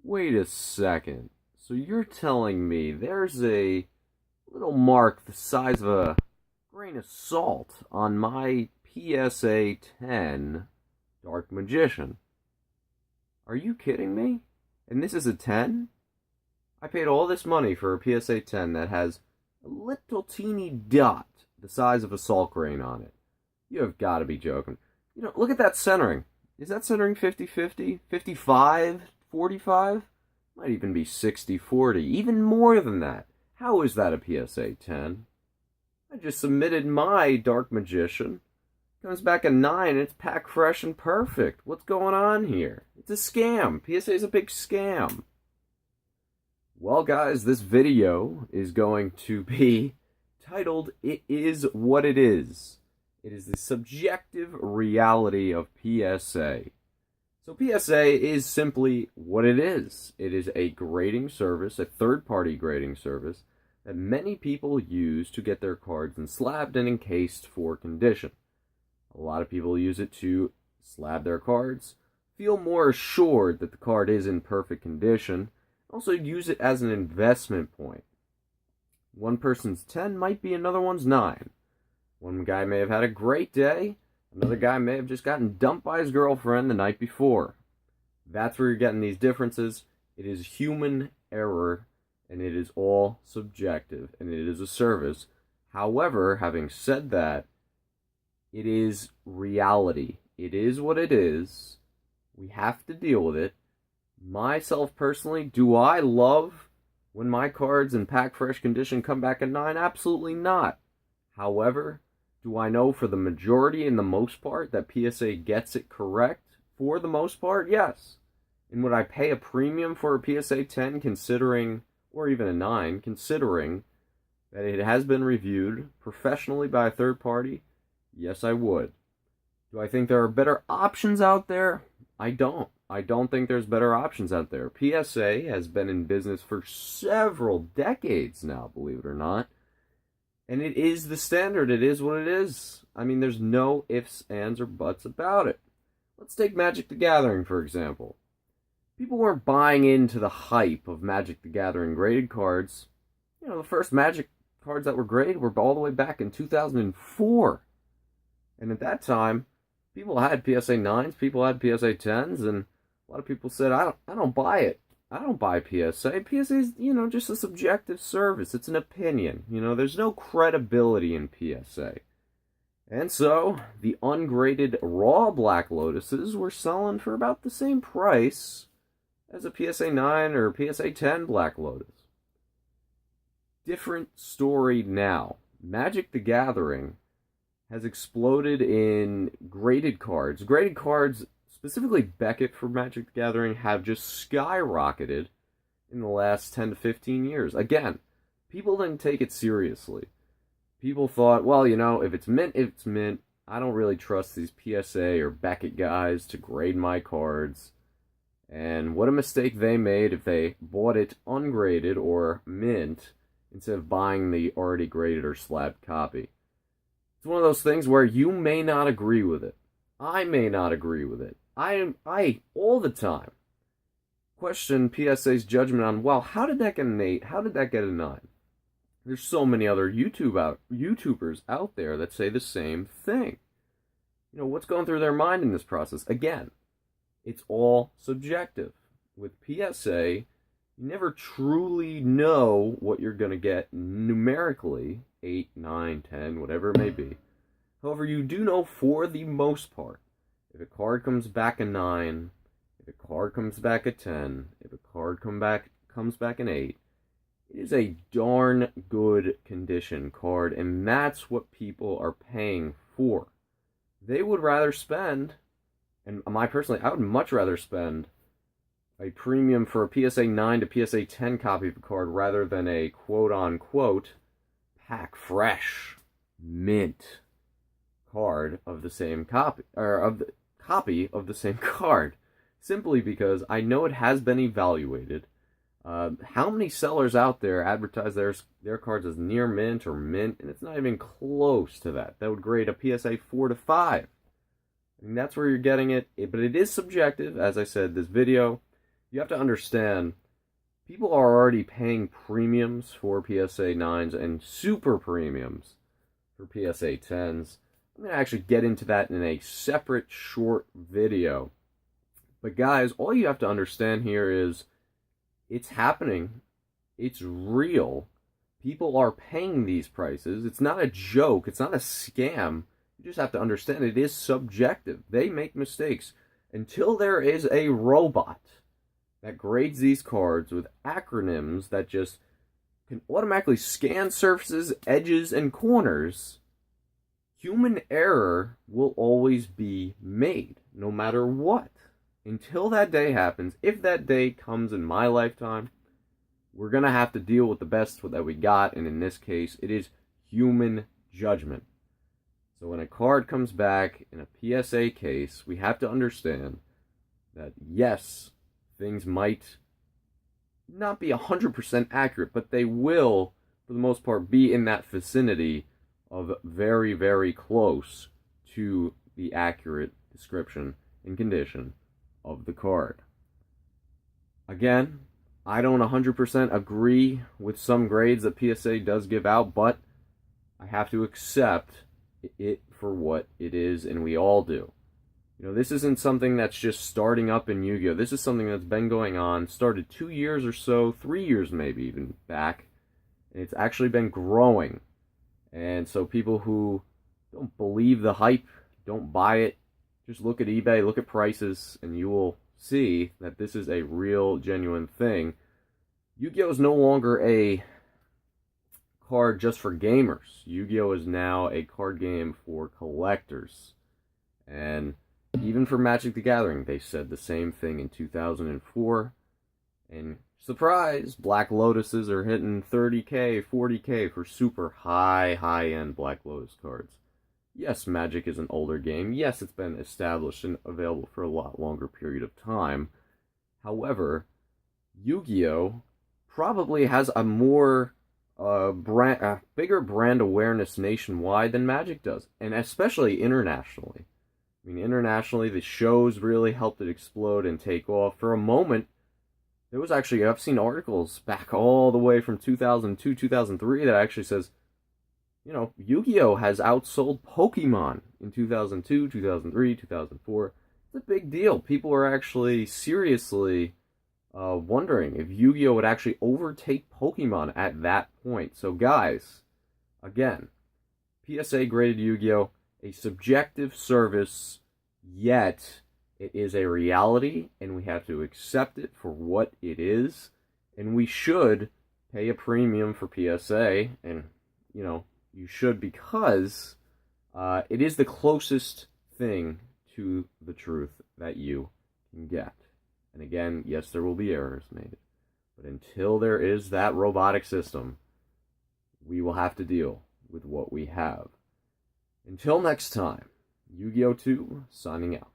Wait a second. So you're telling me there's a little mark the size of a grain of salt on my PSA 10 Dark Magician? Are you kidding me? And this is a 10? I paid all this money for a PSA 10 that has a little teeny dot the size of a salt grain on it. You have got to be joking. Look at that centering. Is that centering 50-50? 55-45? Might even be 60-40. Even more than that. How is that a PSA 10? I just submitted my Dark Magician. Comes back a 9 and it's packed fresh and perfect. What's going on here? It's a scam. PSA is a big scam. Well, guys, this video is going to be titled, It Is What It Is. It is the subjective reality of PSA. So PSA is simply what it is. It is a grading service, a third-party grading service, that many people use to get their cards enslabbed and encased for condition. A lot of people use it to slab their cards, feel more assured that the card is in perfect condition, also use it as an investment point. One person's 10 might be another one's 9. One guy may have had a great day, another guy may have just gotten dumped by his girlfriend the night before. That's where you're getting these differences. It is human error, and it is all subjective, and it is a service. However, having said that, it is reality. It is what it is. We have to deal with it. Myself personally, do I love when my cards in pack fresh condition come back at 9? Absolutely not. However, do I know for the majority and the most part that PSA gets it correct? For the most part, yes. And would I pay a premium for a PSA 10 considering, or even a 9, considering that it has been reviewed professionally by a third party? Yes, I would. Do I think there are better options out there? I don't. I don't think there's better options out there. PSA has been in business for several decades now, believe it or not. And it is the standard. It is what it is. I mean, there's no ifs, ands, or buts about it. Let's take Magic the Gathering, for example. People weren't buying into the hype of Magic the Gathering graded cards. The first Magic cards that were graded were all the way back in 2004. And at that time, people had PSA 9s, people had PSA 10s, and a lot of people said, I don't buy it. I don't buy PSA. PSA is, just a subjective service. It's an opinion. There's no credibility in PSA. And so, the ungraded raw Black Lotuses were selling for about the same price as a PSA 9 or PSA 10 Black Lotus. Different story now. Magic the Gathering has exploded in graded cards. Graded cards, specifically Beckett for Magic the Gathering, have just skyrocketed in the last 10 to 15 years. Again, people didn't take it seriously. People thought, well, if it's mint, it's mint. I don't really trust these PSA or Beckett guys to grade my cards. And what a mistake they made if they bought it ungraded or mint instead of buying the already graded or slabbed copy. It's one of those things where you may not agree with it. I may not agree with it. I all the time question PSA's judgment on, well, how did that get an 8? How did that get a 9? There's so many other YouTubers out there that say the same thing. What's going through their mind in this process? Again, it's all subjective. With PSA, you never truly know what you're going to get numerically, 8, 9, 10, whatever it may be. However, you do know for the most part, if a card comes back a 9, if a card comes back a 10, if a card comes back an 8, it is a darn good condition card, and that's what people are paying for. They would rather spend, and I would much rather spend a premium for a PSA 9 to PSA 10 copy of a card rather than a quote-unquote pack fresh mint card of the same copy, or of the copy of the same card, simply because I know it has been evaluated. How many sellers out there advertise their cards as near mint or mint, and it's not even close to that. That would grade a PSA 4 to 5. I mean, that's where you're getting it, but it is subjective. As I said, this video You have to understand, people are already paying premiums for PSA 9s and super premiums for PSA 10s. I'm going to actually get into that in a separate short video. But guys, all you have to understand here is it's happening. It's real. People are paying these prices. It's not a joke. It's not a scam. You just have to understand it is subjective. They make mistakes. Until there is a robot that grades these cards with acronyms that just can automatically scan surfaces, edges, and corners, human error will always be made, no matter what. Until that day happens, if that day comes in my lifetime, we're going to have to deal with the best that we got, and in this case, it is human judgment. So when a card comes back in a PSA case, we have to understand that, yes, things might not be 100% accurate, but they will, for the most part, be in that vicinity of very, very close to the accurate description and condition of the card. Again, I don't 100% agree with some grades that PSA does give out, but I have to accept it for what it is, and we all do. You know, this isn't something that's just starting up in Yu-Gi-Oh! This is something that's been going on, started 2 years or so, 3 years maybe even back, and it's actually been growing. And so people who don't believe the hype, don't buy it, just look at eBay, look at prices, and you will see that this is a real, genuine thing. Yu-Gi-Oh! Is no longer a card just for gamers. Yu-Gi-Oh! Is now a card game for collectors. And even for Magic the Gathering, they said the same thing in 2004. And surprise, Black Lotuses are hitting 30K, 40K for super high-end Black Lotus cards. Yes, Magic is an older game. Yes, it's been established and available for a lot longer period of time. However, Yu-Gi-Oh! Probably has a more bigger brand awareness nationwide than Magic does, and especially internationally. I mean, internationally, the shows really helped it explode and take off. For a moment, there was actually, I've seen articles back all the way from 2002, 2003 that actually says, you know, Yu-Gi-Oh! Has outsold Pokemon in 2002, 2003, 2004. It's a big deal. People are actually seriously wondering if Yu-Gi-Oh! Would actually overtake Pokemon at that point. So guys, again, PSA graded Yu-Gi-Oh! A subjective service, yet it is a reality, and we have to accept it for what it is, and we should pay a premium for PSA, and, you know, you should, because it is the closest thing to the truth that you can get. And again, yes, there will be errors made, but until there is that robotic system, we will have to deal with what we have. Until next time, Yu-Gi-Oh! 2 signing out.